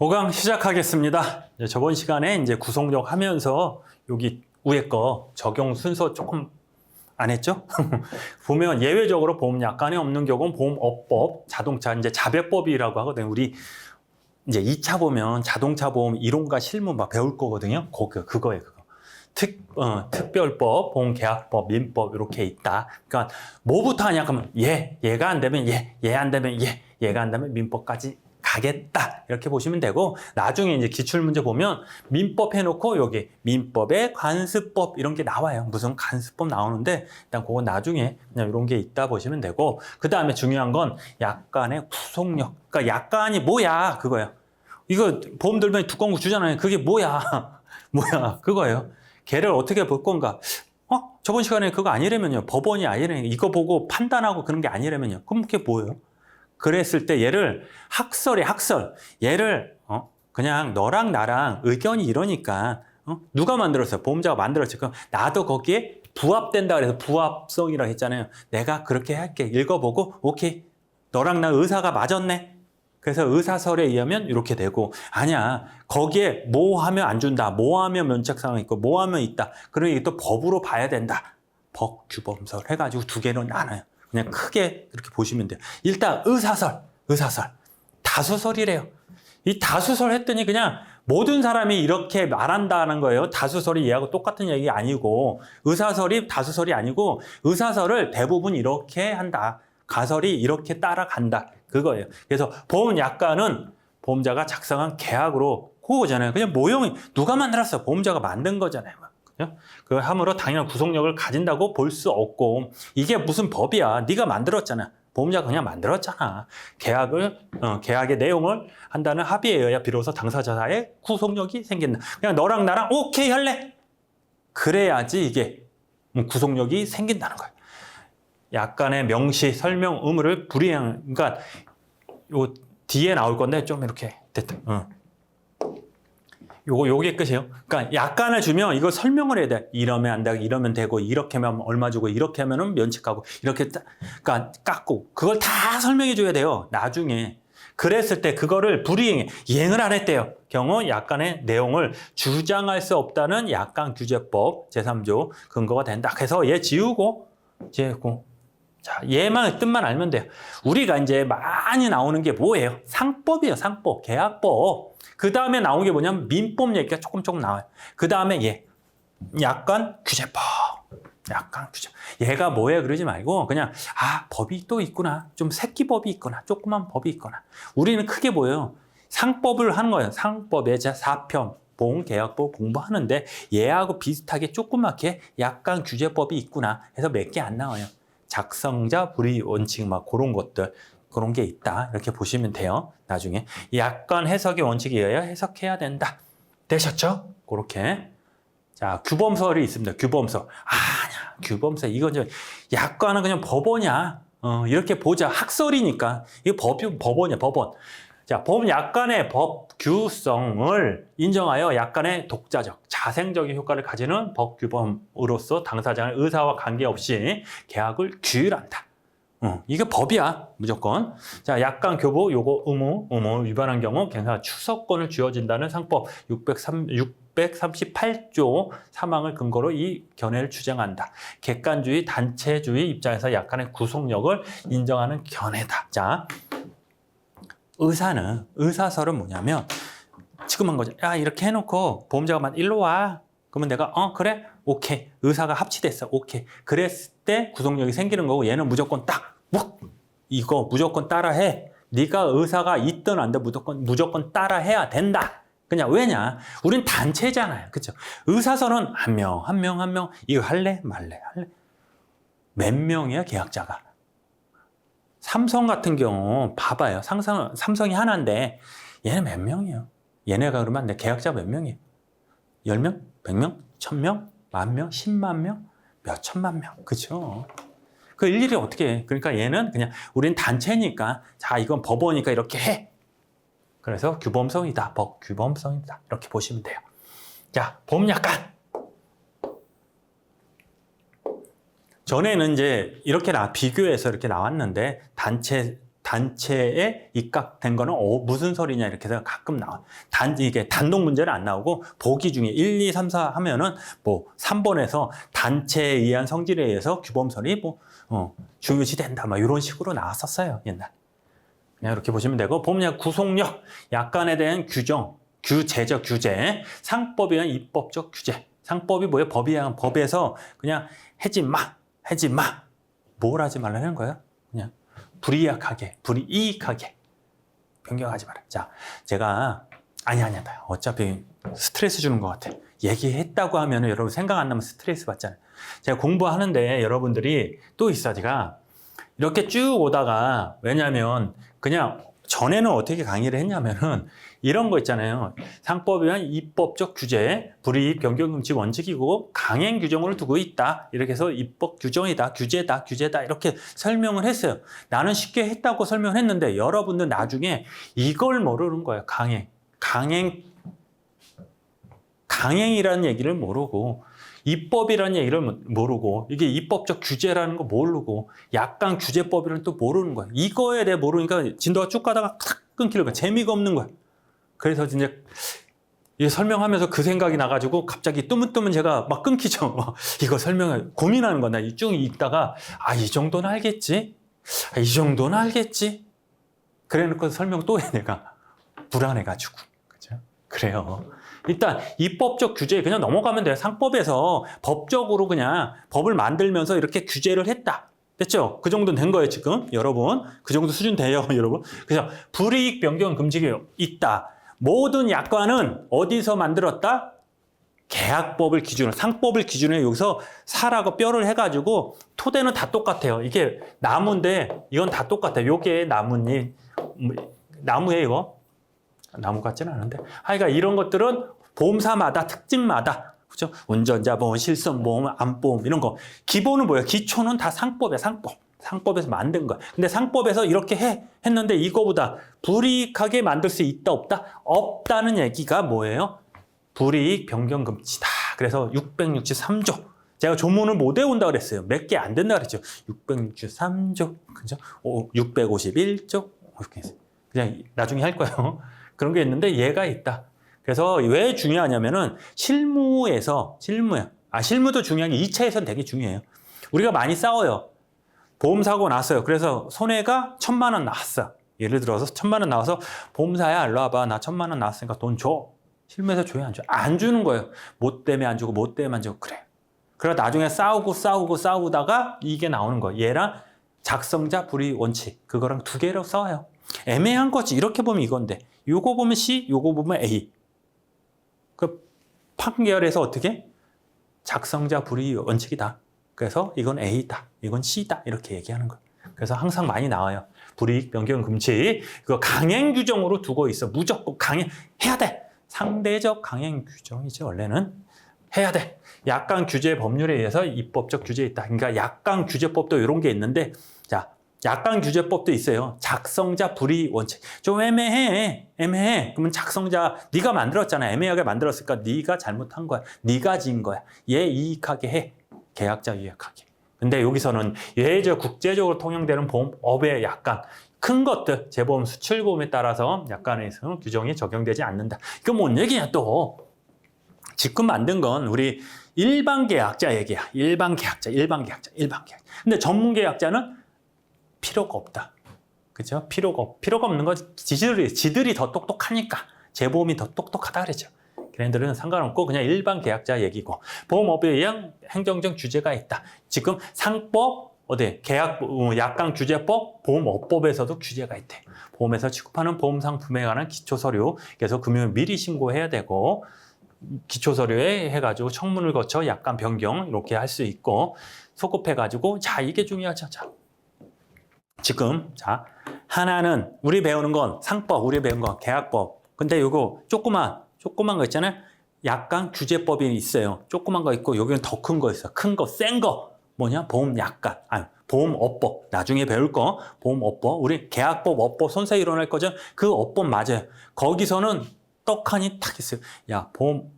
5강 시작하겠습니다. 저번 시간에 이제 구속력 하면서 여기 위에 거 적용 순서 조금 안 했죠? 보면 예외적으로 보험 약관이 없는 경우는 보험업법, 자동차 이제 자배법이라고 하거든요. 우리 이제 2차 보면 자동차 보험 이론과 실무 막 배울 거거든요. 그거예요, 그거. 특별법, 보험계약법, 민법 이렇게 있다. 그러니까 뭐부터 하냐 그러면 얘가 안 되면 얘 안 되면 얘가 안 되면 민법까지 가겠다 이렇게 보시면 되고, 나중에 이제 기출문제 보면 민법 해놓고 여기 민법의 관습법 이런 게 나와요. 무슨 관습법 나오는데 일단 그건 나중에 그냥 이런 게 있다 보시면 되고, 그 다음에 중요한 건 약관의 구속력. 그러니까 약관이 뭐야 그거예요. 이거 보험 들면 두꺼운 거 주잖아요. 그게 뭐야 뭐야 그거예요. 걔를 어떻게 볼 건가? 저번 시간에 그거 아니라면요. 법원이 아니라면 이거 보고 판단하고 그런 게 아니라면요. 그럼 그게 뭐예요? 그랬을 때 얘를 학설. 얘를 그냥 너랑 나랑 의견이 이러니까 누가 만들었어요? 보험자가 만들었죠. 그럼 나도 거기에 부합된다 그래서 부합성이라고 했잖아요. 내가 그렇게 할게. 읽어보고 오케이. 너랑 나 의사가 맞았네. 그래서 의사설에 의하면 이렇게 되고, 아니야 거기에 뭐 하면 안 준다, 뭐 하면 면책사항이 있고 뭐 하면 있다, 그러면 이게 또 법으로 봐야 된다. 법, 규범설 해가지고 두 개는 나눠요. 그냥 크게 그렇게 보시면 돼요. 일단 의사설 다수설이래요. 이 다수설 했더니 그냥 모든 사람이 이렇게 말한다는 거예요. 다수설이 얘하고 똑같은 얘기 아니고, 의사설이 다수설이 아니고 의사설을 대부분 이렇게 한다, 가설이 이렇게 따라간다 그거예요. 그래서 보험 약관은 보험자가 작성한 계약으로 그거잖아요. 그냥 모형이 누가 만들었어요? 보험자가 만든 거잖아요. 그 함으로 당연한 구속력을 가진다고 볼 수 없고, 이게 무슨 법이야? 네가 만들었잖아. 보험자가 그냥 만들었잖아. 계약의 내용을 한다는 합의에 의해 비로소 당사자의 구속력이 생긴다. 그냥 너랑 나랑 오케이 할래? 그래야지 이게 구속력이 생긴다는 거예요. 약간의 명시, 설명, 의무를 불이행, 그러니까 요 뒤에 나올 건데 좀 이렇게 됐다. 요게 끝이에요. 그러니까 약관을 주면 이거 설명을 해야 돼. 이러면 안 되고, 이러면 되고, 이렇게 하면 얼마 주고, 이렇게 하면은 면책하고, 이렇게 그러니까 깎고, 그걸 다 설명해 줘야 돼요. 나중에. 그랬을 때 그거를 불이행해. 이행을 안 했대요. 경우 약관의 내용을 주장할 수 없다는 약관규제법 제3조 근거가 된다. 그래서 얘 지우고, 자, 얘만 뜻만 알면 돼요. 우리가 이제 많이 나오는 게 뭐예요? 상법이에요. 상법, 계약법. 그 다음에 나오는 게 뭐냐면 민법 얘기가 조금 나와요. 그 다음에 약관 규제법. 얘가 뭐예요? 그러지 말고 그냥 법이 또 있구나. 좀 새끼법이 있거나 조그만 법이 있거나. 우리는 크게 보여요. 상법을 하는 거예요. 상법의 제4편. 보험계약법 공부하는데 얘하고 비슷하게 조그맣게 약관 규제법이 있구나 해서 몇 개 안 나와요. 작성자 불이의 원칙 막 그런 것들, 그런 게 있다 이렇게 보시면 돼요. 나중에 약관 해석의 원칙에 의하여 해석해야 된다. 되셨죠? 그렇게. 자, 규범설이 있습니다. 규범설. 아니야, 규범설 이건 좀 약관은 그냥 법원이야. 이렇게 보자. 학설이니까 이게 법원이야, 법원. 자, 보험 약관의 법규성을 인정하여 약관의 독자적, 자생적인 효과를 가지는 법규범으로서 당사자의 의사와 관계없이 계약을 규율한다. 이게 법이야, 무조건. 자, 약관 교부, 요거 의무 위반한 경우 경사 추석권을 쥐어진다는 상법 638조 3항을 근거로 이 견해를 주장한다. 객관주의, 단체주의 입장에서 약관의 구속력을 인정하는 견해다. 자, 의사설은 뭐냐면 지금 한 거죠. 야, 이렇게 해놓고 보험자가 일로 와. 그러면 내가 그래? 오케이. 의사가 합치됐어. 오케이. 그랬을 때 구속력이 생기는 거고, 얘는 무조건 이거 무조건 따라해. 네가 의사가 있든 안 돼 무조건 따라해야 된다. 그냥 왜냐? 우린 단체잖아요. 그렇죠? 의사설은 한 명 이거 할래? 말래? 할래? 몇 명이야 계약자가? 삼성 같은 경우 봐봐요. 삼성이 하나인데 얘네 몇 명이에요? 얘네가 그러면 내 계약자 몇 명이에요? 10명? 100명? 1000명? 10,000명? 10만 명? 몇 천만 명? 그렇죠? 그 일일이 어떻게 해? 그러니까 얘는 그냥 우린 단체니까, 자, 이건 법원이니까 이렇게 해. 그래서 규범성이다. 법규범성이다. 이렇게 보시면 돼요. 자, 보험약관. 전에는 이제 이렇게 비교해서 이렇게 나왔는데 단체 단체에 입각된 거는 무슨 소리냐 이렇게 해서 가끔 나와. 이게 단독 문제는 안 나오고 보기 중에 1, 2, 3, 4 하면은 뭐 3번에서 단체에 의한 성질에 의해서 규범설이 중요시된다. 막 이런 식으로 나왔었어요, 옛날. 그냥 이렇게 보시면 되고, 보면 구속력, 약관에 대한 규정, 규제적 규제, 상법에 의한 입법적 규제. 상법이 뭐예요? 법에서 그냥 하지 마. 뭘 하지 말라는 거예요? 그냥 불이익하게 변경하지 마라. 자, 제가 아니야. 어차피 스트레스 주는 것 같아. 얘기했다고 하면 여러분 생각 안 나면 스트레스 받잖아요. 제가 공부하는데 여러분들이 또 있어. 제가 이렇게 쭉 오다가, 왜냐면 그냥 전에는 어떻게 강의를 했냐면은 이런 거 있잖아요. 상법에 의한 입법적 규제, 불이익 변경 금지 원칙이고 강행 규정을 두고 있다. 이렇게 해서 입법 규정이다, 규제다 이렇게 설명을 했어요. 나는 쉽게 했다고 설명했는데 여러분들 나중에 이걸 모르는 거예요. 강행이라는 얘기를 모르고, 입법이라는 얘기를 모르고, 이게 입법적 규제라는 거 모르고, 약간 규제법이라는 또 모르는 거예요. 이거에 대해 모르니까 진도가 쭉 가다가 탁 끊기는 거예요. 재미가 없는 거예요. 그래서 진짜 설명하면서 그 생각이 나가지고 갑자기 뜨문뜨문 제가 막 끊기죠. 이거 설명을 고민하는 거나 쭉 읽다가 이 정도는 알겠지? 이 정도는 알겠지? 그래 놓고 설명 또 해, 내가. 불안해가지고. 그죠? 그래요. 일단 입법적 규제에 그냥 넘어가면 돼요. 상법에서 법적으로 그냥 법을 만들면서 이렇게 규제를 했다. 됐죠? 그 정도는 된 거예요, 지금. 여러분. 그 정도 수준 돼요, 여러분. 그래서 불이익 변경 금지가 있다. 모든 약관은 어디서 만들었다? 계약법을 기준으로, 상법을 기준으로 여기서 살하고 뼈를 해가지고 토대는 다 똑같아요. 이게 나무인데 이건 다 똑같아요. 요게 나무니, 나무예요, 이거. 나무 같지는 않은데. 하여간 이런 것들은 보험사마다 특징마다, 그죠? 운전자 보험, 실손보험, 암보험 이런 거. 기본은 뭐예요? 기초는 다 상법이야, 상법. 상법에서 만든 거야. 근데 상법에서 이렇게 했는데 이거보다 불이익하게 만들 수 있다, 없다? 없다는 얘기가 뭐예요? 불이익 변경 금지다. 그래서 663조. 제가 조문을 못 외운다 그랬어요. 몇 개 안 된다 그랬죠. 663조, 그죠? 651조. 이렇게 해서. 그냥 나중에 할 거예요. 그런 게 있는데 얘가 있다. 그래서 왜 중요하냐면은 실무도 중요한 게 2차에서는 되게 중요해요. 우리가 많이 싸워요. 보험사고 났어요. 그래서 손해가 1,000만 원 나왔어. 예를 들어서 1,000만 원 나와서 보험사야 일로 와봐. 나 1,000만 원 나왔으니까 돈 줘. 실무에서 줘야 안 줘? 안 주는 거예요. 못 되면 안 주고 못 되면 안 주고 그래. 그러다 나중에 싸우다가 이게 나오는 거예요. 얘랑 작성자 불이익 원칙. 그거랑 두 개로 싸워요. 애매한 거지. 이렇게 보면 이건데. 요거 보면 C, 요거 보면 A. 그 판결에서 어떻게? 작성자 불이익 원칙이다. 그래서 이건 A다, 이건 C다 이렇게 얘기하는 거예요. 그래서 항상 많이 나와요. 불이익 변경 금지. 그거 강행 규정으로 두고 있어. 무조건 강행해야 돼. 상대적 강행 규정이지 원래는. 해야 돼. 약관 규제 법률에 의해서 입법적 규제 있다. 그러니까 약관 규제법도 이런 게 있는데, 자, 약관 규제법도 있어요. 작성자 불이익 원칙. 좀 애매해. 그러면 작성자 네가 만들었잖아. 애매하게 만들었으니까 네가 잘못한 거야. 네가 지은 거야. 얘 이익하게 해. 계약자 유익하게. 근데 여기서는 예외적 국제적으로 통용되는 보험업의 약관, 큰 것들, 재보험 수출보험에 따라서 약관에서 규정이 적용되지 않는다. 이거 뭔 얘기냐 또. 지금 만든 건 우리 일반 계약자 얘기야. 일반 계약자. 근데 전문 계약자는 필요가 없다. 그죠? 필요가 없는 건 지들이 더 똑똑하니까. 재보험이 더 똑똑하다 그러죠. 걔네들은 상관없고 그냥 일반 계약자 얘기고, 보험업에 의한 행정적 규제가 있다. 지금 상법, 약관 규제법, 보험업법에서도 규제가 있대. 보험에서 취급하는 보험 상품에 관한 기초 서류, 그래서 금융을 미리 신고해야 되고, 기초 서류에 해가지고 청문을 거쳐 약관 변경 이렇게 할 수 있고, 소급해가지고, 자, 이게 중요하죠. 자, 지금 하나는 우리 배우는 건 상법, 우리 배운 건 계약법. 근데 요거 조그만 거 있잖아요. 약관 규제법이 있어요. 조그만 거 있고 여기는 더 큰 거 있어. 큰 거, 센 거. 뭐냐? 보험업법. 나중에 배울 거. 보험업법. 우리 계약법, 업법, 손세 일어날 거죠. 그 업법 맞아요. 거기서는 떡하니 딱 있어요. 야, 보험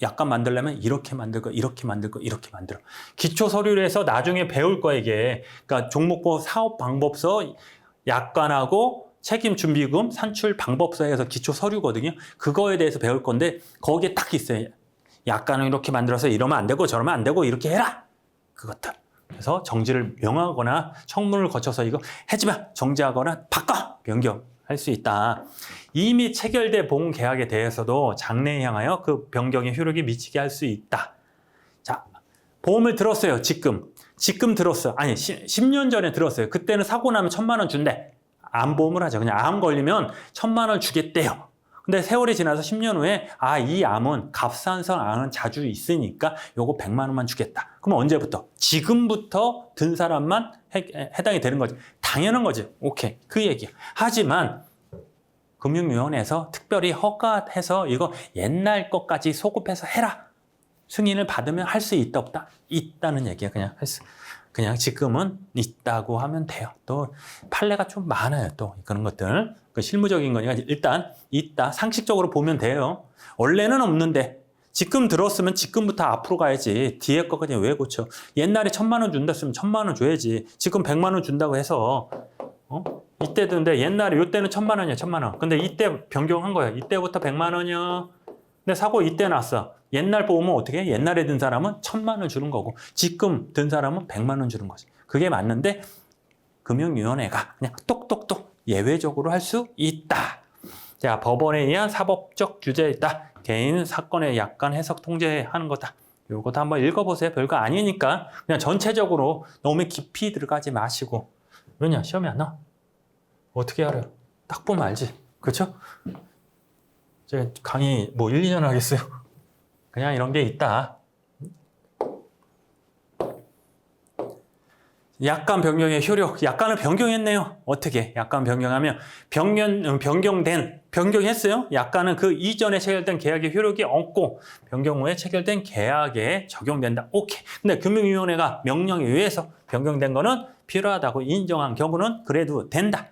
약관 만들려면 이렇게 만들고 이렇게 만들고 이렇게 만들어. 기초 서류를 해서 나중에 배울 거야 이게. 그러니까 종목법 사업 방법서 약관하고 책임준비금 산출 방법서에서 기초 서류거든요. 그거에 대해서 배울 건데 거기에 딱 있어요. 약관을 이렇게 만들어서 이러면 안 되고 저러면 안 되고 이렇게 해라. 그것들. 그래서 정지를 명하거나 청문을 거쳐서 이거 하지마 정지하거나 바꿔 변경할 수 있다. 이미 체결된 보험 계약에 대해서도 장래에 향하여 그 변경의 효력이 미치게 할 수 있다. 자, 보험을 들었어요. 지금 들었어. 아니 10년 전에 들었어요. 그때는 사고 나면 1,000만 원 준대. 암보험을 하죠. 그냥 암 걸리면 1,000만 원 주겠대요. 근데 세월이 지나서 10년 후에 이 암은 갑상선 암은 자주 있으니까 요거 100만 원만 주겠다. 그럼 언제부터? 지금부터 든 사람만 해당이 되는 거지. 당연한 거지. 오케이. 그 얘기야. 하지만 금융위원회에서 특별히 허가해서 이거 옛날 것까지 소급해서 해라. 승인을 받으면 할 수 있다 없다? 있다는 얘기야. 그냥 지금은 있다고 하면 돼요. 또 판례가 좀 많아요. 또 그런 것들. 실무적인 거니까 일단 있다. 상식적으로 보면 돼요. 원래는 없는데 지금 들었으면 지금부터 앞으로 가야지. 뒤에 거 그냥 왜 고쳐? 옛날에 1,000만 원 준다 했으면 1,000만 원 줘야지. 지금 100만 원 준다고 해서 이때도 근데 옛날에 이때는 1,000만 원이야. 1,000만 원. 근데 이때 변경한 거야. 이때부터 100만 원이야. 근데 사고 이때 났어. 옛날 보험은 어떻게 해? 옛날에 든 사람은 1,000만 원 주는 거고 지금 든 사람은 100만 원 주는 거지. 그게 맞는데 금융위원회가 그냥 똑똑똑 예외적으로 할 수 있다. 자, 법원에 의한 사법적 규제에 있다. 개인 사건의 약관 해석 통제하는 거다. 이것도 한번 읽어보세요. 별거 아니니까 그냥 전체적으로 너무 깊이 들어가지 마시고. 왜냐? 시험이 안 나와. 어떻게 알아요? 딱 보면 알지. 그렇죠? 제가 강의 1, 2년 하겠어요. 그냥 이런 게 있다. 약관 변경의 효력. 약관을 변경했네요. 어떻게? 약관 변경하면 변경했어요. 약관은 그 이전에 체결된 계약의 효력이 없고 변경 후에 체결된 계약에 적용된다. 오케이. 근데 금융위원회가 명령에 의해서 변경된 거는 필요하다고 인정한 경우는 그래도 된다.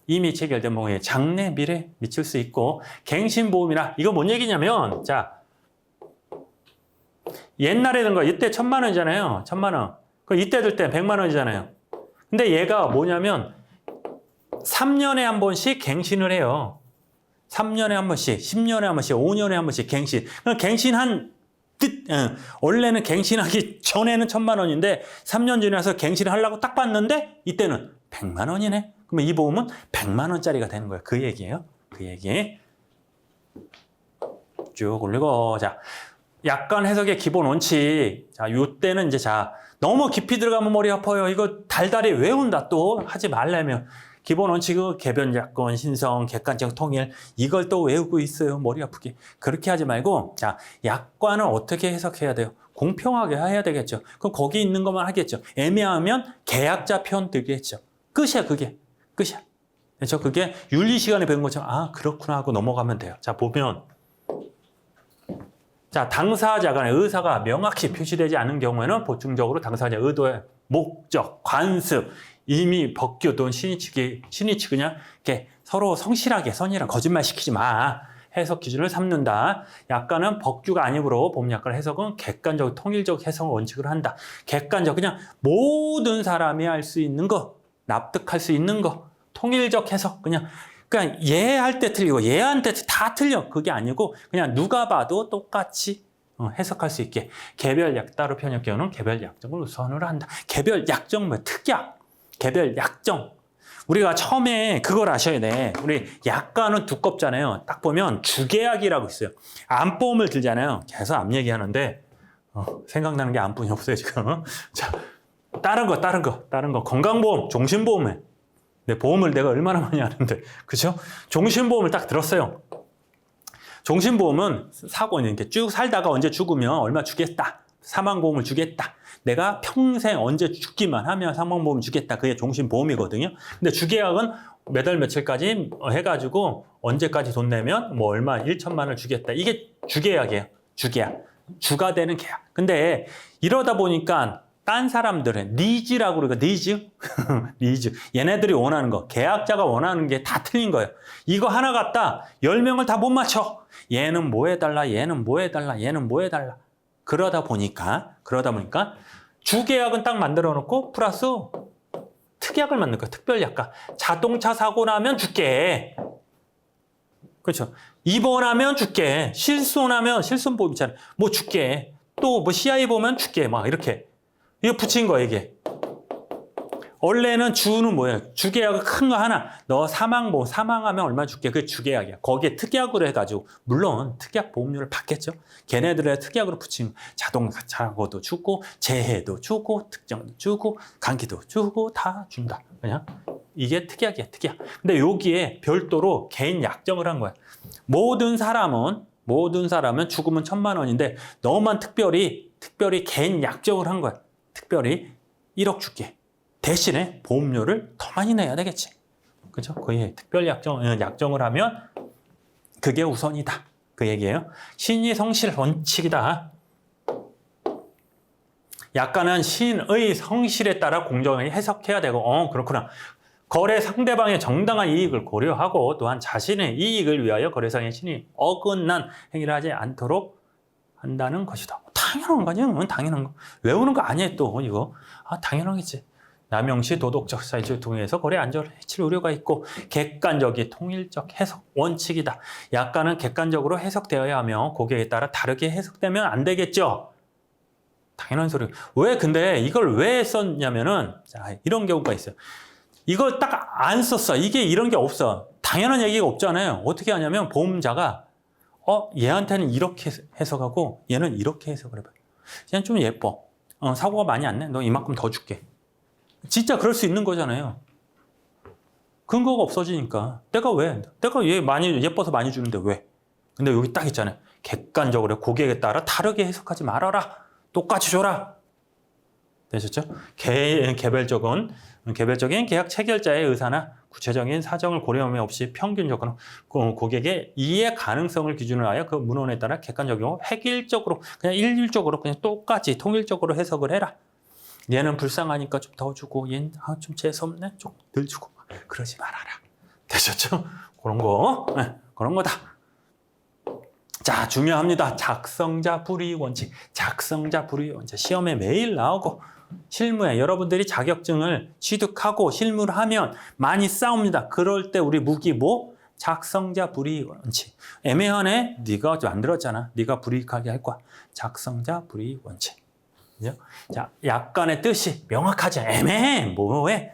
이미 체결된 보험에 장래 미래 미칠 수 있고 갱신보험이나 이거 뭔 얘기냐면 자 옛날에 든 거 이때 1,000만 원이잖아요. 1,000만 원. 그 이때 들 때 100만 원이잖아요. 근데 얘가 뭐냐면 3년에 한 번씩 갱신을 해요. 3년에 한 번씩, 10년에 한 번씩, 5년에 한 번씩 갱신. 갱신한 원래는 갱신하기 전에는 1,000만 원인데 3년 지나서 갱신을 하려고 딱 봤는데 이때는 100만 원이네. 그러면 이 보험은 100만 원짜리가 되는 거예요. 그 얘기예요. 그 얘기. 쭉 올리고 자 약관 해석의 기본 원칙. 자, 요때는 이제 너무 깊이 들어가면 머리 아파요. 이거 달달이 외운다 또 하지 말려면 기본 원칙은 개변 약관 신성, 객관적 통일 이걸 또 외우고 있어요. 머리 아프게. 그렇게 하지 말고 자, 약관을 어떻게 해석해야 돼요? 공평하게 해야 되겠죠. 그럼 거기 있는 것만 하겠죠. 애매하면 계약자 편 들겠죠. 끝이야, 그게. 끝이야. 그렇죠? 그게 윤리 시간에 배운 것처럼 그렇구나 하고 넘어가면 돼요. 자, 보면 자, 당사자 간의 의사가 명확히 표시되지 않은 경우에는 보충적으로 당사자 의도의 목적, 관습, 이미 법규 또는 신의치 그냥 이렇게 서로 성실하게 선이랑 거짓말 시키지 마. 해석 기준을 삼는다. 약관은 법규가 아니므로 보험약관 해석은 객관적, 통일적 해석 원칙을 한다. 객관적, 그냥 모든 사람이 할 수 있는 거, 납득할 수 있는 거, 통일적 해석, 그냥 얘할 때 틀리고 얘한테 다 틀려. 그게 아니고 그냥 누가 봐도 똑같이 해석할 수 있게 개별 약 따로 편협 경우는 개별 약정을 우선으로 한다. 개별 약정 특약, 개별 약정. 우리가 처음에 그걸 아셔야 돼. 우리 약관은 두껍잖아요. 딱 보면 주계약이라고 있어요. 암보험을 들잖아요. 계속 암 얘기하는데 생각나는 게 암뿐이 없어요 지금. 자, 다른 거 건강보험, 종신보험에. 내 보험을 내가 얼마나 많이 하는데, 그죠? 종신보험을 딱 들었어요. 종신보험은 사고 이렇게 쭉 살다가 언제 죽으면 얼마 주겠다. 사망보험을 주겠다. 내가 평생 언제 죽기만 하면 사망보험 주겠다. 그게 종신보험이거든요. 근데 주계약은 몇 월 며칠까지 해가지고 언제까지 돈 내면 얼마 1,000만 원을 주겠다. 이게 주계약이에요. 주계약. 주가 되는 계약. 근데 이러다 보니까 딴 사람들은 니즈라고 그러니까 니즈? 니즈. 얘네들이 원하는 거, 계약자가 원하는 게 다 틀린 거예요. 이거 하나 갖다 10명을 다 못 맞춰. 얘는 뭐 해달라, 얘는 뭐 해달라, 얘는 뭐 해달라. 그러다 보니까 주계약은 딱 만들어 놓고 플러스 특약을 만든 거야. 특별약관. 자동차 사고 나면 줄게. 그렇죠. 입원하면 줄게. 실손하면 실손보험 있잖아. 뭐 줄게. 또 뭐 CI 보면 줄게. 막 이렇게. 이거 붙인 거야, 이게. 원래는 주는 뭐예요? 주계약을 큰 거 하나. 너 사망보험, 사망하면 얼마 줄게. 그게 주계약이야. 거기에 특약으로 해가지고, 물론 특약 보험료를 받겠죠. 걔네들의 특약으로 붙인 자동차 사고도 주고, 재해도 주고, 특정도 주고, 감기도 주고, 다 준다. 그냥 이게 특약이야, 특약. 근데 여기에 별도로 개인 약정을 한 거야. 모든 사람은 죽으면 1,000,000원인데, 너만 특별히 개인 약정을 한 거야. 특별히 1억 줄게. 대신에 보험료를 더 많이 내야 되겠지. 그죠? 거의 특별 약정을 하면 그게 우선이다. 그 얘기예요. 신의 성실 원칙이다. 약관은 신의 성실에 따라 공정하게 해석해야 되고, 그렇구나. 거래 상대방의 정당한 이익을 고려하고 또한 자신의 이익을 위하여 거래상의 신이 어긋난 행위를 하지 않도록 한다는 것이다. 당연한 거냐? 당연한 거. 외우는 거 아니에요, 또 이거. 당연하겠지. 남용시 도덕적 사유를 통해서 거래 안전을 해칠 우려가 있고 객관적이 통일적 해석 원칙이다. 약관은 객관적으로 해석되어야 하며 고객에 따라 다르게 해석되면 안 되겠죠. 당연한 소리. 왜 근데 이걸 왜 썼냐면은 이런 경우가 있어요. 이걸 딱 안 썼어. 이게 이런 게 없어. 당연한 얘기가 없잖아요. 어떻게 하냐면 보험자가 얘한테는 이렇게 해석하고 얘는 이렇게 해석을 해봐요. 얘는 좀 예뻐. 사고가 많이 안 내. 너 이만큼 더 줄게. 진짜 그럴 수 있는 거잖아요. 근거가 없어지니까. 내가 얘 많이 예뻐서 많이 주는데 왜? 근데 여기 딱 있잖아요. 객관적으로 고객에 따라 다르게 해석하지 말아라. 똑같이 줘라. 되셨죠? 개별적인 계약 체결자의 의사나 구체적인 사정을 고려함이 없이 평균적으로 고객의 이해 가능성을 기준으로 하여 그 문헌에 따라 객관적이고 획일적으로 그냥 일률적으로 그냥 똑같이 통일적으로 해석을 해라. 얘는 불쌍하니까 좀 더 주고 얘는 좀 재수없네 좀 덜 주고 그러지 말아라. 되셨죠? 그런 거 그런 거다. 자, 중요합니다. 작성자 불이의 원칙. 작성자 불이의 원칙. 시험에 매일 나오고 실무에 여러분들이 자격증을 취득하고 실무를 하면 많이 싸웁니다. 그럴 때 우리 무기 뭐? 작성자 불이의 원칙. 애매하네? 네가 만들었잖아. 네가 불이익하게 할 거야. 작성자 불이의 원칙. 자, 약관의 뜻이 명확하지 애매해. 뭐해?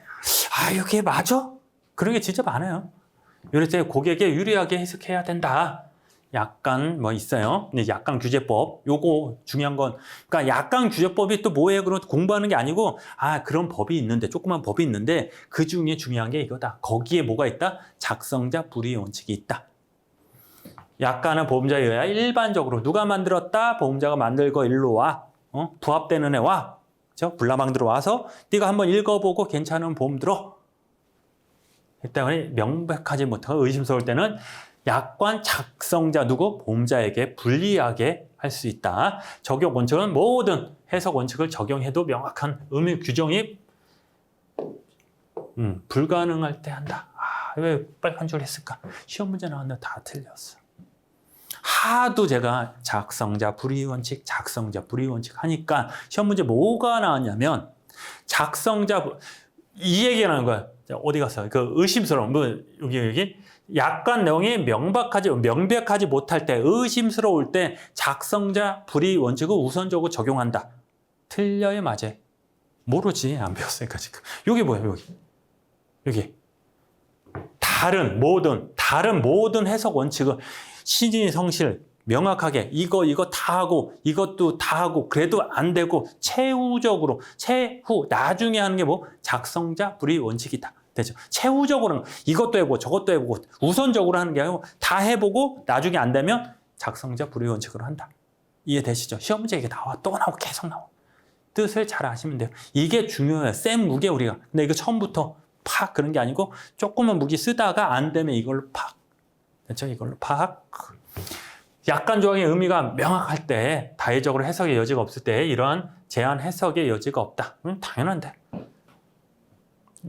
이게 맞아? 그런 게 진짜 많아요. 이럴 때 고객에 유리하게 해석해야 된다. 약관 뭐 있어요. 근데 약관 규제법 요거 중요한 건 그러니까 약관 규제법이 또 뭐예요? 그런 공부하는 게 아니고 그런 법이 있는데 조그만 법이 있는데 그 중에 중요한 게 이거다. 거기에 뭐가 있다? 작성자 불이의 원칙이 있다. 약관은 보험자에 의하여 일반적으로 누가 만들었다? 보험자가 만들고 일로 와. 부합되는 애 와. 그죠? 불나방 들어와서 네가 한번 읽어보고 괜찮은 보험 들어. 때문에 명백하지 못하고 의심스러울 때는 약관 작성자 누구? 보험자에게 불리하게 할 수 있다. 적용 원칙은 모든 해석 원칙을 적용해도 명확한 의미 규정이 불가능할 때 한다. 왜 빨간 줄 했을까? 시험 문제 나왔는데 다 틀렸어. 하도 제가 작성자 불이의 원칙 하니까 시험 문제 뭐가 나왔냐면 이 얘기가 나온 거야. 어디 갔어? 그 의심스러운 여기 약관 내용이 명백하지 못할 때 의심스러울 때 작성자 불이의 원칙을 우선적으로 적용한다. 틀려요, 맞아요? 모르지. 안 배웠으니까 지금. 여기 뭐야? 여기 다른 모든 해석 원칙을 신의 성실 명확하게 이거 다 하고 이것도 다 하고 그래도 안 되고 최후 나중에 하는 게 뭐? 작성자 불이의 원칙이다. 되죠? 최후적으로는 이것도 해보고 저것도 해보고 우선적으로 하는 게 아니고 다 해보고 나중에 안 되면 작성자 불이의 원칙으로 한다. 이해되시죠? 시험 문제 이게 또 나오고 계속 나와. 뜻을 잘 아시면 돼요. 이게 중요해요. 센 무게 우리가. 근데 이거 처음부터 팍 그런 게 아니고 조금만 무기 쓰다가 안 되면 이걸로 팍. 됐죠? 이걸로 팍. 약관 조항의 의미가 명확할 때 다의적으로 해석의 여지가 없을 때 이러한 제한 해석의 여지가 없다. 당연한데.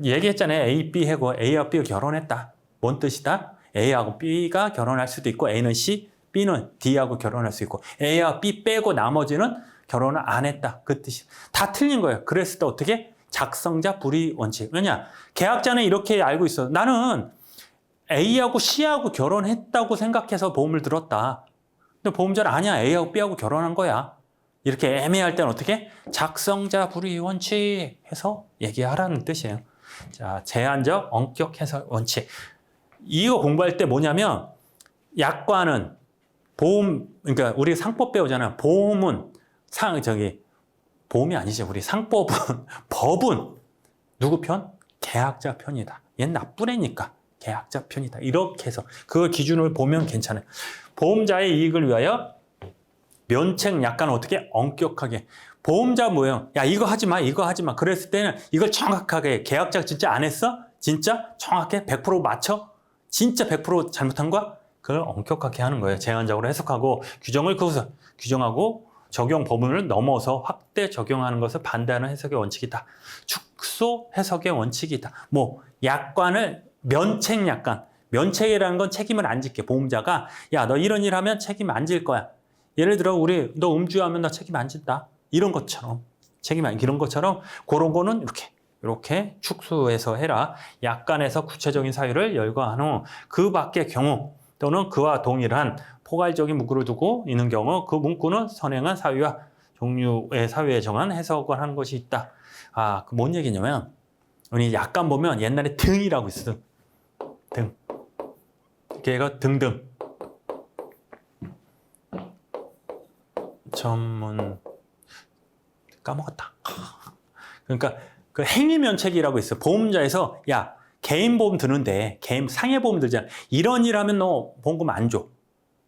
얘기했잖아요. A, B하고 A와 B가 결혼했다. 뭔 뜻이다? A하고 B가 결혼할 수도 있고 A는 C, B는 D하고 결혼할 수 있고 A와 B 빼고 나머지는 결혼을 안 했다. 그 뜻이. 다 틀린 거예요. 그랬을 때 어떻게? 작성자 불이의 원칙. 왜냐? 계약자는 이렇게 알고 있어. 나는 A하고 C하고 결혼했다고 생각해서 보험을 들었다. 근데 보험자는 아니야. A하고 B하고 결혼한 거야. 이렇게 애매할 때는 어떻게? 작성자 불이의 원칙 해서 얘기하라는 뜻이에요. 자, 제한적 원격 해석 원칙. 이거 공부할 때 뭐냐면 약관은 보험, 그러니까 우리 상법 배우잖아요. 보험은 보험이 아니죠. 우리 상법은 법은 누구 편? 계약자 편이다. 얘는 나쁜 애니까 계약자 편이다. 이렇게 해서 그 기준을 보면 괜찮아요. 보험자의 이익을 위하여 면책 약관 어떻게 엄격하게. 보험자 뭐예요? 야, 이거 하지 마, 이거 하지 마. 그랬을 때는 이걸 정확하게 계약자 진짜 안 했어? 진짜 정확하게 100% 맞춰? 진짜 100% 잘못한 거야? 그걸 엄격하게 하는 거예요. 제한적으로 해석하고 규정을 거기서 규정하고 적용 범위를 넘어서 확대 적용하는 것을 반대하는 해석의 원칙이다. 축소 해석의 원칙이다. 뭐 약관을 면책 약관. 면책이라는 건 책임을 안 질게. 보험자가 야, 너 이런 일 하면 책임 안 질 거야. 예를 들어 너 음주하면 나 책임 안 진다. 이런 것처럼 이런 것처럼 그런 거는 이렇게 축소해서 해라. 약관에서 구체적인 사유를 열거한 후 그 밖의 경우 또는 그와 동일한 포괄적인 문구를 두고 있는 경우 그 문구는 선행한 사유와 종류의 사유에 정한 해석을 하는 것이 있다. 아, 그 뭔 얘기냐면 우리 약관 보면 옛날에 등이라고 있어. 등. 걔가 등등. 전문 까먹었다. 그러니까 그 행위면책이라고 있어. 보험자에서 야, 개인 보험 드는데 개인 상해 보험 들잖아. 이런 일 하면 너 보험금 안 줘.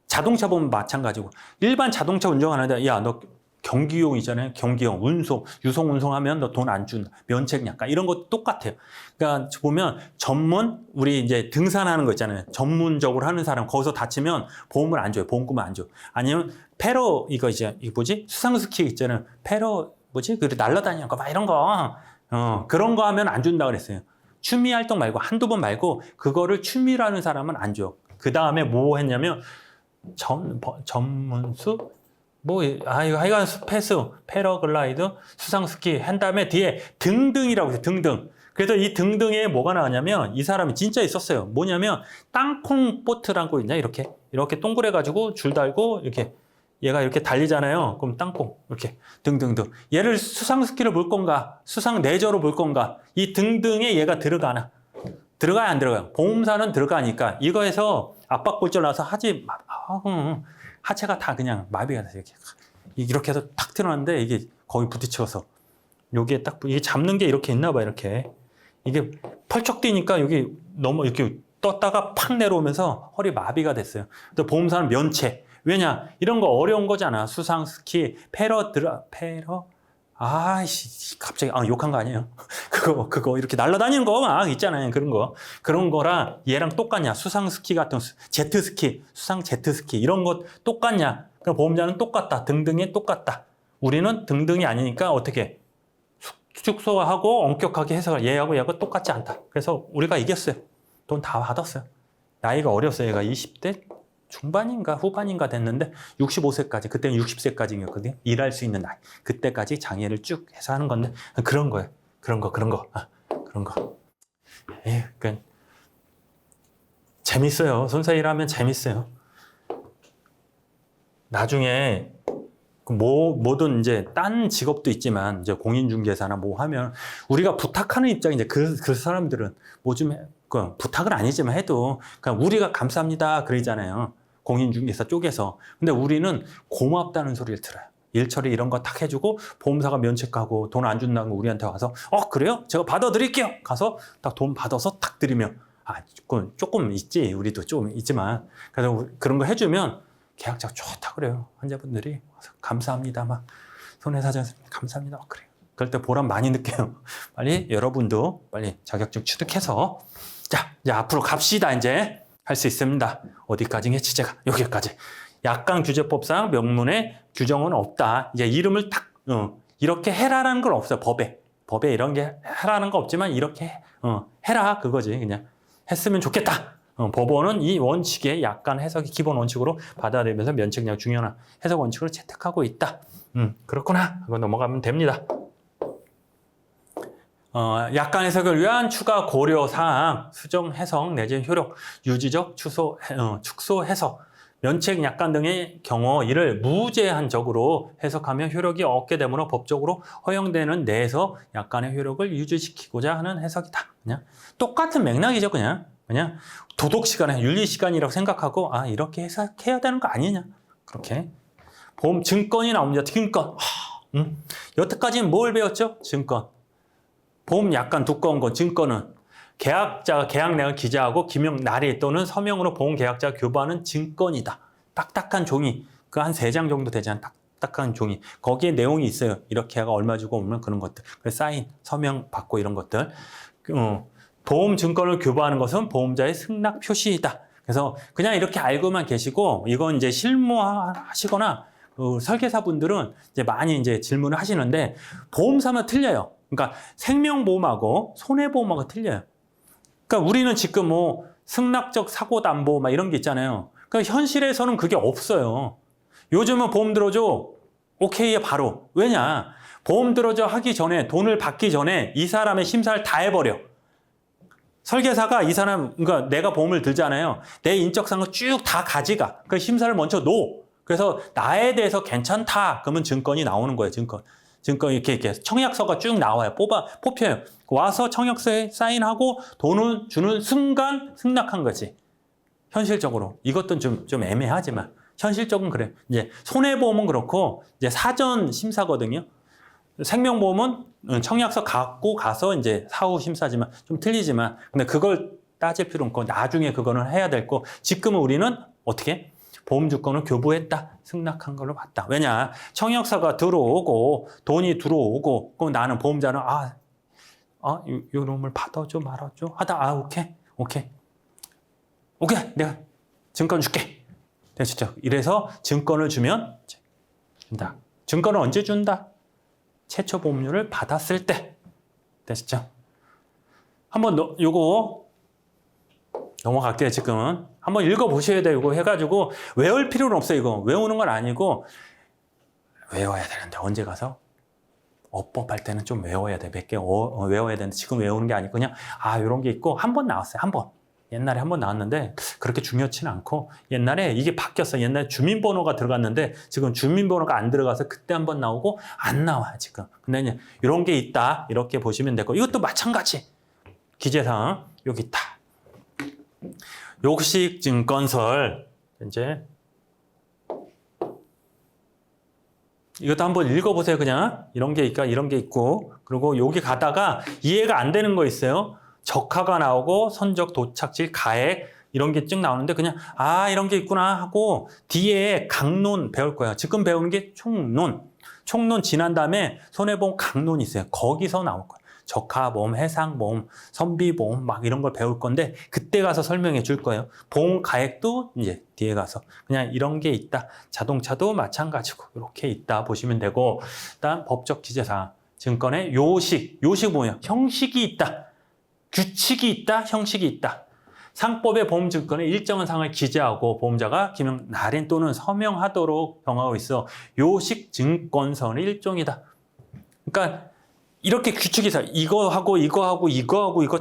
자동차 보험 마찬가지고. 일반 자동차 운전하는데 야, 너 경기용 있잖아요. 경기용 유송 운송하면 너 돈 안 준다. 면책 약관 이런 것도 똑같아요. 그러니까 보면 우리 이제 등산하는 거 있잖아요. 전문적으로 하는 사람 거기서 다치면 보험을 안 줘요. 보험금을 안 줘. 아니면 이거 뭐지? 수상스키 있잖아요. 그래 날라다니는 거 막 이런 거. 그런 거 하면 안 준다 그랬어요. 취미 활동 말고 한두 번 말고 그거를 취미로 하는 사람은 안 줘. 그 다음에 뭐 했냐면 전문수 하여간 패러글라이드, 수상스키 한 다음에 뒤에 등등이라고 해서 등등. 그래서 이 등등에 뭐가 나왔냐면 이 사람이 진짜 있었어요. 뭐냐면 땅콩 보트라고 있냐 이렇게 동그래가지고 줄 달고 얘가 이렇게 달리잖아요. 그럼 땅콩 이렇게 등등등. 얘를 수상스키로 볼 건가, 수상 레저로 볼 건가. 이 등등에 얘가 들어가야 안 들어가요. 보험사는 들어가니까 이거에서 압박골절 나서 하체가 다 그냥 마비가 돼서 이렇게 해서 탁 틀어놨는데 이게 거의 부딪혀서 여기에 이게 잡는 게 이렇게 있나 봐. 이게 펄쩍 뛰니까 여기 이렇게 떴다가 팍 내려오면서 허리 마비가 됐어요. 근데 보험사는 면책. 왜냐? 이런 거 어려운 거잖아. 수상 스키, 갑자기 욕한 거 아니에요? 그거 이렇게 날아다니는 거 막 있잖아요. 그런 거랑 얘랑 똑같냐? 수상 스키 같은 제트스키, 수상 제트스키 이런 거 똑같냐? 그럼 보험자는 똑같다. 등등에 똑같다. 우리는 등등이 아니니까 어떻게 축소하고 엄격하게 해석을 얘하고 똑같지 않다. 그래서 우리가 이겼어요. 돈 다 받았어요. 나이가 어렸어요. 얘가 20대 중반인가 후반인가 됐는데 65세까지 그때는 60세까지였거든요. 일할 수 있는 나이. 그때까지 장애를 쭉 해서 하는 건데 그런 거예요. 그런 거. 그러니까 재밌어요. 선사 일하면 재밌어요. 나중에 뭐든 이제 딴 직업도 있지만 이제 공인중개사나 뭐 하면 우리가 부탁하는 입장이 이제 그 사람들은 뭐 좀 부탁은 아니지만 해도 그냥 우리가 감사합니다 그러잖아요. 공인중개사 쪽에서. 근데 우리는 고맙다는 소리를 들어요. 일 처리 이런 거 딱 해주고 보험사가 면책하고 돈 안 준다는 거 우리한테 와서 그래요? 제가 받아드릴게요. 가서 딱 돈 받아서 딱 드리면 조금 있지. 우리도 좀 있지만 그래서 그런 거 해주면 계약자가 좋다 그래요. 환자분들이 와서 감사합니다 막 손해사정 감사합니다 막 그래요. 그럴 때 보람 많이 느껴요. 빨리 여러분도 빨리 자격증 취득해서 자 이제 앞으로 갑시다. 이제 할 수 있습니다. 어디까지 했지 제가 여기까지. 약관규제법상 명문에 규정은 없다. 이제 이름을 딱 이렇게 해라라는 건 없어요. 법에 이런 게 해라는 거 없지만 이렇게 해라 그거지. 그냥 했으면 좋겠다. 법원은 이 원칙의 약관 해석이 기본 원칙으로 받아들이면서 면책력 중요한 해석 원칙을 채택하고 있다. 그렇구나. 그거 넘어가면 됩니다. 약관 해석을 위한 추가 고려 사항, 수정 해석 내지 효력, 유지적 축소 해석, 면책 약관 등의 경우 이를 무제한적으로 해석하며 효력이 없게 되므로 법적으로 허용되는 내에서 약관의 효력을 유지시키고자 하는 해석이다. 그냥 똑같은 맥락이죠. 그냥 도덕 시간에 윤리 시간이라고 생각하고 이렇게 해석해야 되는 거 아니냐. 그렇게 보험 증권이 나옵니다. 증권. 여태까지는 뭘 배웠죠? 증권. 보험 약간 두꺼운 거 증권은 계약자가 계약내역을 기재하고 기명 날이 또는 서명으로 보험 계약자가 교부하는 증권이다. 딱딱한 종이 그 한 3장 정도 되지 않은 딱딱한 종이 거기에 내용이 있어요. 이렇게 해가 얼마 주고 오면 그런 것들. 그래서 사인, 서명 받고 이런 것들. 보험 증권을 교부하는 것은 보험자의 승낙 표시이다. 그래서 그냥 이렇게 알고만 계시고 이건 이제 실무하시거나 설계사분들은 이제 많이 이제 질문을 하시는데 보험사만 틀려요. 그러니까 생명보험하고 손해보험하고 틀려요. 그러니까 우리는 지금 뭐 승낙적 사고담보 막 이런 게 있잖아요. 그러니까 현실에서는 그게 없어요. 요즘은 보험 들어줘. 오케이에 바로. 왜냐? 보험 들어줘 하기 전에 돈을 받기 전에 이 사람의 심사를 다 해버려. 설계사가 이 사람, 그러니까 내가 보험을 들잖아요. 내 인적사항을 쭉 다 가져가. 그 심사를 먼저 놓어. 그래서 나에 대해서 괜찮다. 그러면 증권이 나오는 거예요. 증권 이렇게 청약서가 쭉 나와요. 뽑혀요. 와서 청약서에 사인하고 돈을 주는 순간 승낙한 거지. 현실적으로. 이것도 좀 애매하지만 현실적으로 그래. 이제 손해보험은 그렇고 이제 사전 심사거든요. 생명보험은 청약서 갖고 가서 이제 사후 심사지만 좀 틀리지만 근데 그걸 따질 필요 없고 나중에 그거는 해야 될 거. 지금은 우리는 어떻게? 보험주권을 교부했다. 승낙한 걸로 봤다. 왜냐? 청약서가 들어오고 돈이 들어오고 그럼 나는 보험자는 요 놈을 받아줘 말아줘 하다 오케이 내가 증권 줄게. 되시죠? 이래서 증권을 주면 준다. 증권을 언제 준다? 최초 보험료를 받았을 때. 되시죠? 한번 요거 넘어갈게요. 지금은 한번 읽어보셔야 돼요. 이거 해가지고 외울 필요는 없어요. 이거 외우는 건 아니고 외워야 되는데 언제 가서 어법 할 때는 좀 외워야 돼. 몇 개 외워야 되는데 지금 외우는 게 아니고 그냥 이런 게 있고 한 번 나왔어요. 한 번. 옛날에 한 번 나왔는데 그렇게 중요치는 않고 옛날에 이게 바뀌었어. 옛날에 주민번호가 들어갔는데 지금 주민번호가 안 들어가서 그때 한 번 나오고 안 나와요. 지금. 근데 이제 이런 게 있다. 이렇게 보시면 되고 이것도 마찬가지. 기재사항 여기 있다. 욕식증권설 이제 이것도 한번 읽어보세요. 그냥 이런 게 있고 이런 게 있고 그리고 여기 가다가 이해가 안 되는 거 있어요. 적하가 나오고 선적, 도착질, 가액 이런 게 쭉 나오는데 그냥 이런 게 있구나 하고 뒤에 강론 배울 거예요. 지금 배우는 게 총론 지난 다음에 손해보험 강론이 있어요. 거기서 나올 거예요. 적하보험, 해상보험, 선비보험 막 이런 걸 배울 건데 그때 가서 설명해 줄 거예요. 보험 가액도 이제 뒤에 가서 그냥 이런 게 있다. 자동차도 마찬가지고 이렇게 있다 보시면 되고 일단 법적 기재사항 증권의 요식 뭐예요? 형식이 있다. 규칙이 있다. 형식이 있다. 상법의 보험증권에 일정한 사항을 기재하고 보험자가 기명 날인 또는 서명하도록 정하고 있어 요식증권서의 일종이다. 그러니까 이렇게 규칙이 이거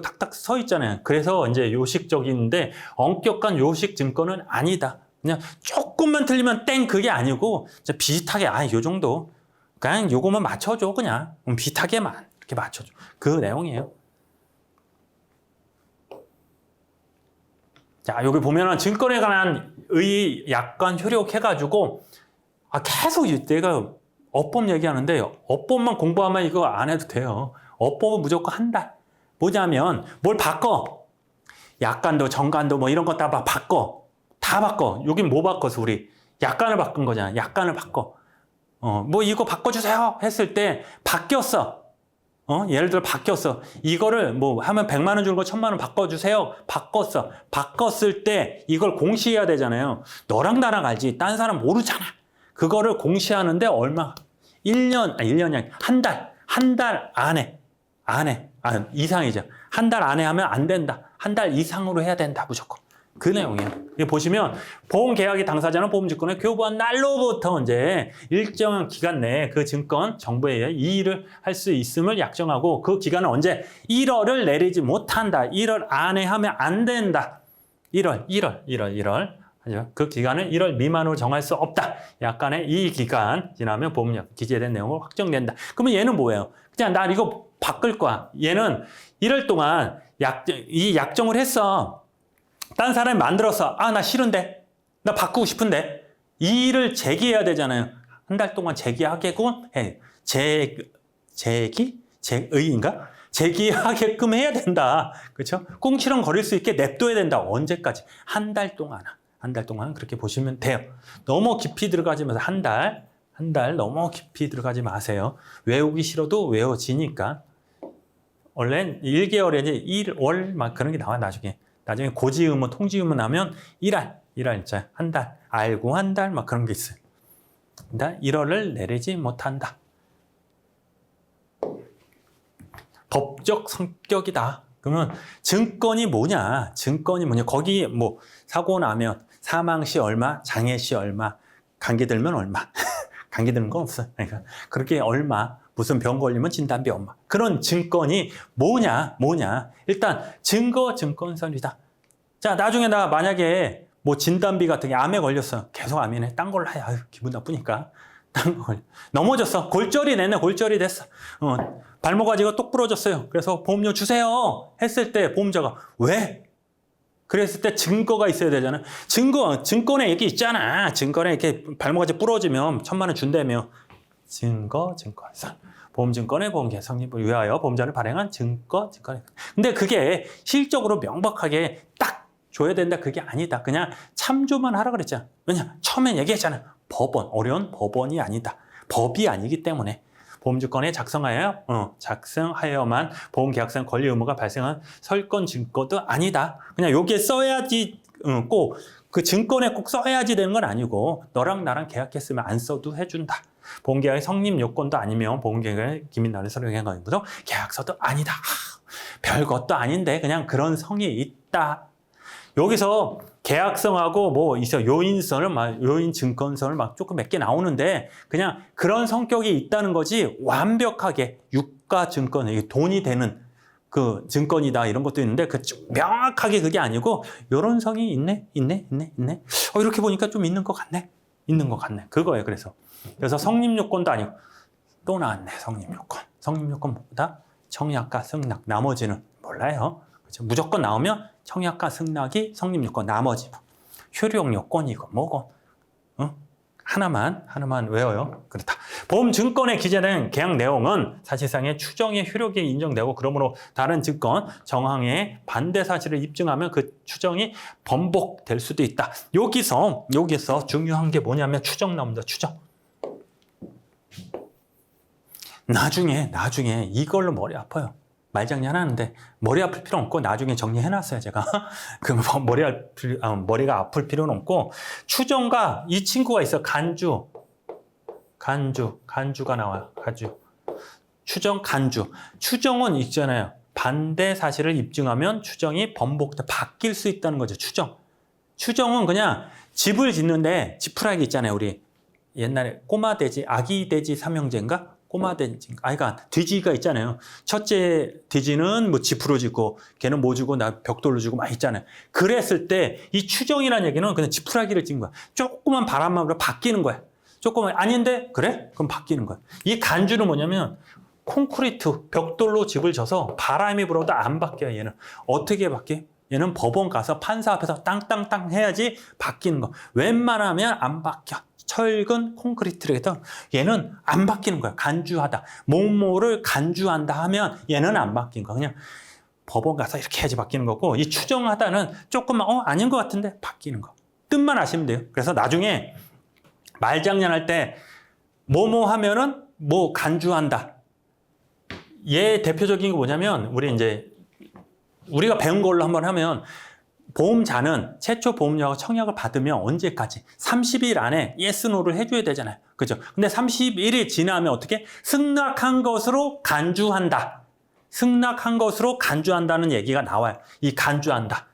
딱딱 서 있잖아요. 그래서 이제 요식적인데 엄격한 요식 증권은 아니다. 그냥 조금만 틀리면 땡 그게 아니고 비슷하게 요 정도 그냥 요거만 맞춰줘 그냥 비슷하게만 이렇게 맞춰줘. 그 내용이에요. 자 여기 보면은 증권에 관한 약관 효력 해가지고 계속 내가 어법 얘기하는데 어법만 공부하면 이거 안 해도 돼요. 어법은 무조건 한 달. 뭐냐면 뭘 바꿔. 약관도 정관도 뭐 이런 거 다 바꿔. 다 바꿔. 여긴 뭐 바꿔서 우리 약관을 바꾼 거잖아. 약관을 바꿔. 뭐 이거 바꿔주세요 했을 때 바뀌었어. 예를 들어 바뀌었어. 이거를 뭐 하면 100만 원 주는 거 1000만 원 바꿔주세요. 바꿨어. 바꿨을 때 이걸 공시해야 되잖아요. 너랑 나랑 알지. 딴 사람 모르잖아. 그거를 공시하는데 얼마? 1년이 아니 한 달 안에 이상이죠. 한 달 안에 하면 안 된다. 한 달 이상으로 해야 된다 무조건. 그 내용이에요. 여기 보시면 보험계약의 당사자는 보험증권을 교부한 날로부터 이제 일정한 기간 내에 그 증권 정보에 의해 이의를 할 수 있음을 약정하고 그 기간은 언제 1월을 내리지 못한다. 1월 안에 하면 안 된다. 1월. 그 기간을 1월 미만으로 정할 수 없다. 약간의 이 기간 지나면 보험료 기재된 내용으로 확정된다. 그러면 얘는 뭐예요? 그냥 나 이거 바꿀 거야. 얘는 1월 동안 이 약정을 했어. 딴 사람이 만들었어. 아, 나 싫은데. 나 바꾸고 싶은데. 이 일을 제기해야 되잖아요. 한 달 동안 제기하게끔 해. 제의인가? 제기하게끔 해야 된다. 그렇죠? 꽁치렁 거릴 수 있게 냅둬야 된다. 언제까지? 한 달 동안. 한 달 동안 그렇게 보시면 돼요. 너무 깊이 들어가지 마세요. 한 달 너무 깊이 들어가지 마세요. 외우기 싫어도 외워지니까. 원래 1개월에 이제 1월 막 그런 게 나와 나중에 고지의무, 통지의무 나면 1할 한 달, 알고 한 달 막 그런 게 있어요. 1월을 내리지 못한다. 법적 성격이다. 그러면 증권이 뭐냐? 거기 뭐 사고 나면 사망 시 얼마, 장애 시 얼마, 감기 들면 얼마. 감기 드는 건 없어요. 그러니까 그렇게 얼마, 무슨 병 걸리면 진단비 얼마. 그런 증권이 뭐냐? 일단 증권설이다. 자, 나중에 나 만약에 뭐 진단비 같은 게 암에 걸렸어. 계속 암이네. 딴 걸로 해. 아유, 기분 나쁘니까. 딴 걸. 넘어졌어. 골절이 됐어. 발목아지가 똑 부러졌어요. 그래서 보험료 주세요. 했을 때 보험자가 왜? 그랬을 때 증거가 있어야 되잖아. 증권에 얘기 있잖아. 증권에 이렇게 발목아지 부러지면 1,000만 원 준다며. 증권서. 보험증권의 보험계약 성립을 위하여 보험자를 발행한 증권. 근데 그게 실적으로 명확하게 딱 줘야 된다. 그게 아니다. 그냥 참조만 하라 그랬잖아. 왜냐? 처음엔 얘기했잖아. 어려운 법원이 아니다. 법이 아니기 때문에. 보험증권에 작성하여만 보험계약상 권리 의무가 발생한 설건 증거도 아니다. 그냥 여기에 써야지 꼭 그 증권에 꼭 써야지 되는 건 아니고 너랑 나랑 계약했으면 안 써도 해준다. 보험계약의 성립 요건도 아니면 보험계약의 기민날을 서류한 거죠. 계약서도 아니다. 별것도 아닌데 그냥 그런 성이 있다. 여기서 계약성하고 뭐 있어 요인 증권서를 막 조금 몇 개 나오는데 그냥 그런 성격이 있다는 거지 완벽하게 유가 증권, 돈이 되는 그 증권이다 이런 것도 있는데 그 명확하게 그게 아니고 이런 성이 있네. 이렇게 보니까 좀 있는 것 같네. 그거예요. 그래서 성립 요건도 아니고 또 나왔네. 성립 요건보다 청약과 승낙 나머지는 몰라요. 그렇죠? 무조건 나오면 청약과 승낙이 성립 요건, 나머지 효력 요건이고 뭐고 하나만 외워요. 그렇다. 보험증권에 기재된 계약 내용은 사실상의 추정의 효력이 인정되고 그러므로 다른 증권 정항의 반대 사실을 입증하면 그 추정이 번복될 수도 있다. 여기서 중요한 게 뭐냐면 추정 나옵니다. 추정. 나중에 이걸로 머리 아파요. 말장난 하는데 머리 아플 필요 없고 나중에 정리해놨어요 제가. 그럼 머리가 아플 필요는 없고 추정과 이 친구가 있어. 간주가 나와요. 추정은 있잖아요. 반대 사실을 입증하면 추정이 바뀔 수 있다는 거죠. 추정은 그냥 집을 짓는데 지푸라기 있잖아요. 우리 옛날에 아기 돼지 삼형제인가? 돼지가 있잖아요. 첫째 돼지는 뭐 집으로 짓고 걔는 뭐 주고 나 벽돌로 주고 막 있잖아요. 그랬을 때 이 추정이라는 얘기는 그냥 지푸라기를 찍은 거야. 조그만 바람만 불어 바뀌는 거야. 조금만 아닌데 그래? 그럼 바뀌는 거야. 이 간주는 뭐냐면 콘크리트 벽돌로 집을 져서 바람이 불어도 안 바뀌어요. 얘는 어떻게 바뀌어? 얘는 법원 가서 판사 앞에서 땅땅땅 해야지 바뀌는 거. 웬만하면 안 바뀌어. 철근 콘크리트를 해서 얘는 안 바뀌는 거야. 간주하다. 뭐뭐를 간주한다 하면 얘는 안 바뀐 거야. 그냥 법원 가서 이렇게 해야지 바뀌는 거고 이 추정하다는 조금만 아닌 것 같은데 바뀌는 거. 뜻만 아시면 돼요. 그래서 나중에 말장난할 때 뭐뭐 하면은 뭐 간주한다. 얘 대표적인 게 뭐냐면 우리가 배운 걸로 한번 하면 보험자는 최초 보험료하고 청약을 받으면 언제까지? 30일 안에 yes, no를 해줘야 되잖아요. 그죠? 근데 31일 지나면 어떻게? 승낙한 것으로 간주한다는 얘기가 나와요. 이 간주한다.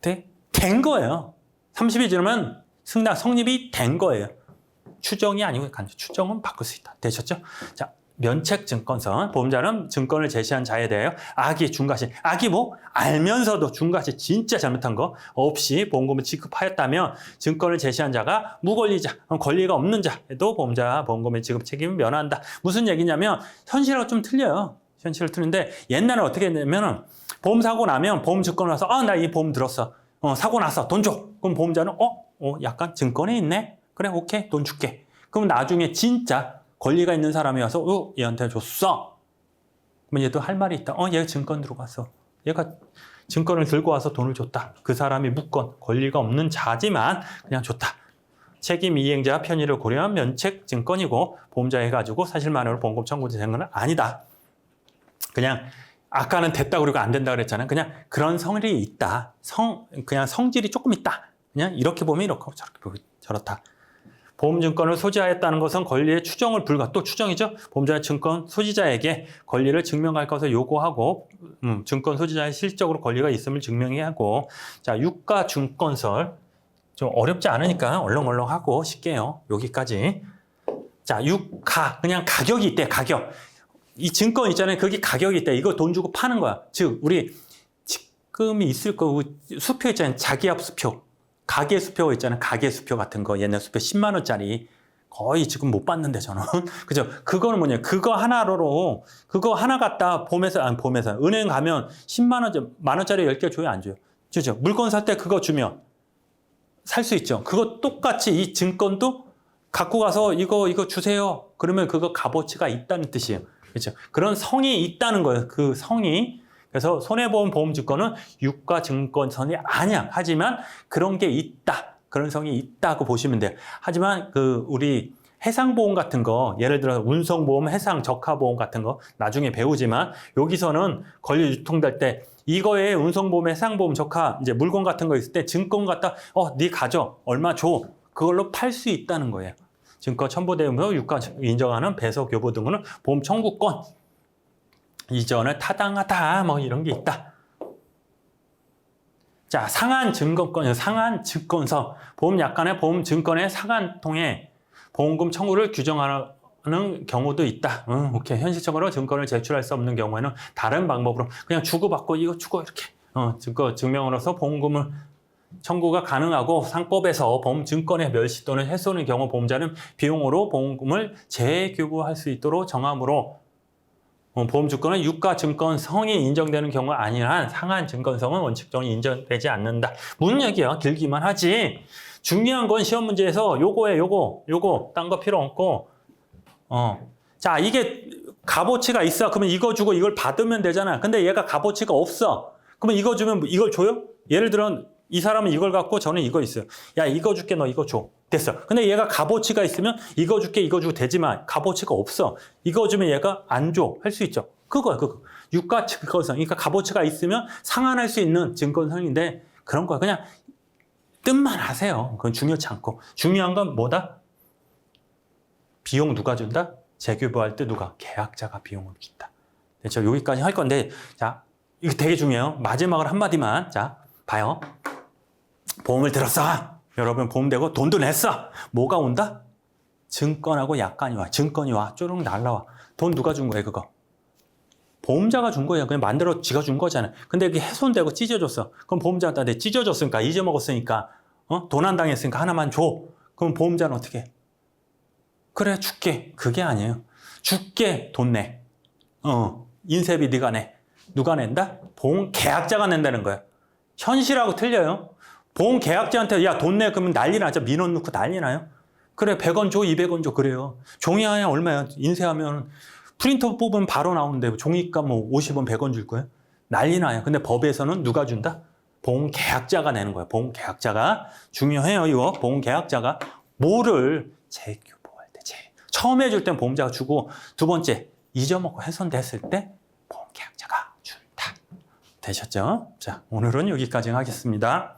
네? 된 거예요. 30이 지나면 성립이 된 거예요. 추정이 아니고 간접. 추정은 바꿀 수 있다. 되셨죠? 자, 면책증권선. 보험자는 증권을 제시한 자에 대하여 악의 중과실. 악이 뭐? 알면서도 중과실 진짜 잘못한 거 없이 보험금을 지급하였다면 증권을 제시한 자가 무권리자, 권리가 없는 자에도 보험자 보험금의 지급 책임을 면한다. 무슨 얘기냐면 현실하고 좀 틀려요. 현실을 틀는데 옛날에 어떻게 했냐면 보험 사고 나면 보험 증권을 와서 나 이 보험 들었어. 사고 났어. 돈 줘. 그럼 보험자는 약간 증권에 있네. 그래, 오케이. 돈 줄게. 그럼 나중에 진짜 권리가 있는 사람이 와서 얘한테 줬어. 그럼 얘도 할 말이 있다. 얘가 증권 들고 왔어. 얘가 증권을 들고 와서 돈을 줬다. 그 사람이 묻건 권리가 없는 자지만 그냥 줬다. 책임 이행자 편의를 고려한 면책 증권이고 보험자 해가지고 사실만으로 보험금 청구된 건 아니다. 그냥 아까는 됐다 그리고 안 된다 그랬잖아요. 그냥 그런 성질이 있다. 그냥 성질이 조금 있다. 그냥 이렇게 보면 이렇고 저렇게 보면 저렇다. 보험증권을 소지하였다는 것은 권리의 추정을 또 추정이죠. 보험자의 증권 소지자에게 권리를 증명할 것을 요구하고 증권 소지자의 실적으로 권리가 있음을 증명해야 하고 자, 유가증권설 좀 어렵지 않으니까 얼렁얼렁하고 쉽게요. 여기까지. 자, 유가 그냥 가격이 있대. 가격. 이 증권 있잖아요. 거기 가격이 있대. 이거 돈 주고 파는 거야. 즉 우리 지금이 있을 거 수표 있잖아요. 자기압 수표. 가계 수표 있잖아요. 가계 수표 같은 거. 옛날 수표 10만 원짜리. 거의 지금 못 봤는데 저는. 그죠? 그거는 뭐냐. 그거 하나 갖다 은행 가면 10만 원, 만 원짜리 10개 줘요? 안 줘요? 그죠? 물건 살 때 그거 주면 살 수 있죠. 그거 똑같이 이 증권도 갖고 가서 이거 주세요. 그러면 그거 값어치가 있다는 뜻이에요. 그렇죠? 그런 성이 있다는 거예요. 그 성이. 그래서 손해보험 보험증권은 유가증권선이 아니야. 하지만 그런 게 있다. 그런 성이 있다고 보시면 돼요. 하지만 우리 해상보험 같은 거, 예를 들어 운송보험, 해상, 적하보험 같은 거 나중에 배우지만 여기서는 권리 유통될 때 이거에 운송보험, 해상보험, 적하 이제 물건 같은 거 있을 때 증권 갖다 네 가져. 얼마 줘. 그걸로 팔 수 있다는 거예요. 증권 첨부되면서 유가 인정하는 배석 여부 등은 보험 청구권 이전을 타당하다 뭐 이런 게 있다. 자, 상한 증권서 보험 약관의 보험 증권의 상한통에 보험금 청구를 규정하는 경우도 있다. 오케이. 현실적으로 증권을 제출할 수 없는 경우에는 다른 방법으로 그냥 주고받고 이거 주고 이렇게 증거 증명으로서 보험금을 청구가 가능하고 상법에서 보험증권의 멸시 또는 훼손의 경우 보험자는 비용으로 보험금을 재교부할 수 있도록 정하므로 보험증권은 유가증권성이 인정되는 경우가 아닌 한 상한증권성은 원칙적으로 인정되지 않는다. 무슨 얘기야? 길기만 하지. 중요한 건 시험 문제에서 요거 딴 거 필요 없고 자, 이게 값어치가 있어. 그러면 이거 주고 이걸 받으면 되잖아. 근데 얘가 값어치가 없어. 그러면 이거 주면 이걸 줘요? 예를 들어 이 사람은 이걸 갖고 저는 이거 있어요. 야, 이거 줄게, 너 이거 줘. 됐어. 근데 얘가 값어치가 있으면 이거 줄게, 이거 주고 되지만 값어치가 없어. 이거 주면 얘가 안 줘. 할 수 있죠. 그거. 유가 증권성. 그러니까 값어치가 있으면 상환할 수 있는 증권성인데 그런 거야. 그냥 뜻만 하세요. 그건 중요치 않고. 중요한 건 뭐다? 비용 누가 준다? 재교부할 때 누가? 계약자가 비용을 준다. 저 여기까지 할 건데 자, 이거 되게 중요해요. 마지막으로 한마디만. 자, 봐요. 보험을 들었어. 여러분 보험 되고 돈도 냈어. 뭐가 온다? 증권하고 약관이 와. 증권이 와. 쪼르륵 날라와. 돈 누가 준 거예요, 그거? 보험자가 준 거예요. 그냥 만들어 지가 준 거잖아요. 근데 이게 훼손되고 찢어졌어. 그럼 보험자가 내 찢어졌으니까 잊어먹었으니까 돈 안 당했으니까 하나만 줘. 그럼 보험자는 어떻게 해? 그래 줄게. 그게 아니에요. 줄게 돈 내. 인쇄비 네가 내. 누가 낸다? 보험 계약자가 낸다는 거예요. 현실하고 틀려요. 보험 계약자한테 야 돈 내 그러면 난리 나죠. 민원 넣고 난리 나요. 그래 100원 줘 200원 줘 그래요. 종이 하나 얼마야? 인쇄하면 프린터 뽑으면 바로 나오는데 종이값 뭐 50원 100원 줄 거예요. 난리 나요. 근데 법에서는 누가 준다? 보험 계약자가 내는 거예요. 보험 계약자가 중요해요. 이거 보험 계약자가 뭐를 재교부할 때 처음에 줄 땐 보험자가 주고 두 번째 잊어먹고 훼손됐을 때 보험 계약자가 준다. 되셨죠? 자, 오늘은 여기까지 하겠습니다.